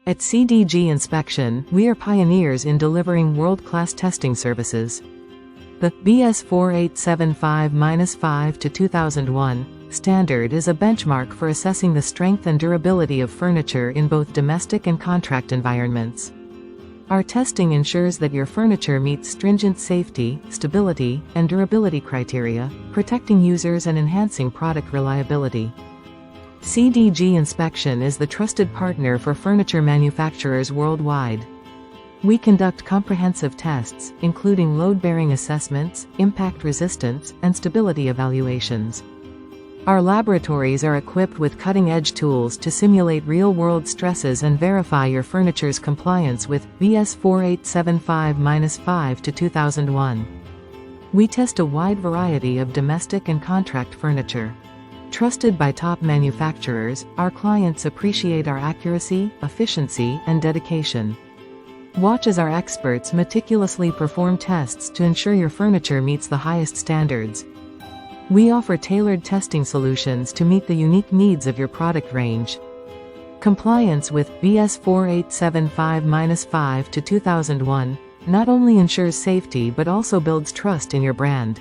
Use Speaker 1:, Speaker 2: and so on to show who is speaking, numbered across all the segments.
Speaker 1: At CDG Inspection, we are pioneers in delivering world-class testing services. The BS 4875-5/2001 standard is a benchmark for assessing the strength and durability of furniture in both domestic and contract environments. Our testing ensures that your furniture meets stringent safety, stability, and durability criteria, protecting users and enhancing product reliability. CDG Inspection is the trusted partner for furniture manufacturers worldwide. We conduct comprehensive tests, including load-bearing assessments, impact resistance, and stability evaluations. Our laboratories are equipped with cutting-edge tools to simulate real-world stresses and verify your furniture's compliance with BS 4875-5/2001. We test a wide variety of domestic and contract furniture. Trusted by top manufacturers, our clients appreciate our accuracy, efficiency, and dedication. Watch as our experts meticulously perform tests to ensure your furniture meets the highest standards. We offer tailored testing solutions to meet the unique needs of your product range. Compliance with BS 4875-5/2001 not only ensures safety but also builds trust in your brand.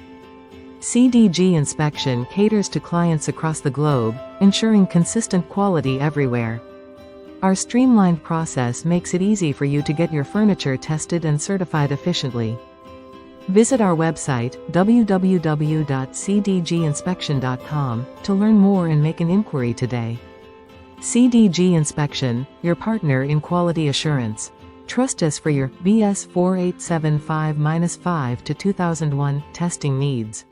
Speaker 1: CDG Inspection caters to clients across the globe, ensuring consistent quality everywhere. Our streamlined process makes it easy for you to get your furniture tested and certified efficiently. Visit our website, www.cdginspection.com, to learn more and make an inquiry today. CDG Inspection, your partner in quality assurance. Trust us for your BS 4875-5/2001 testing needs.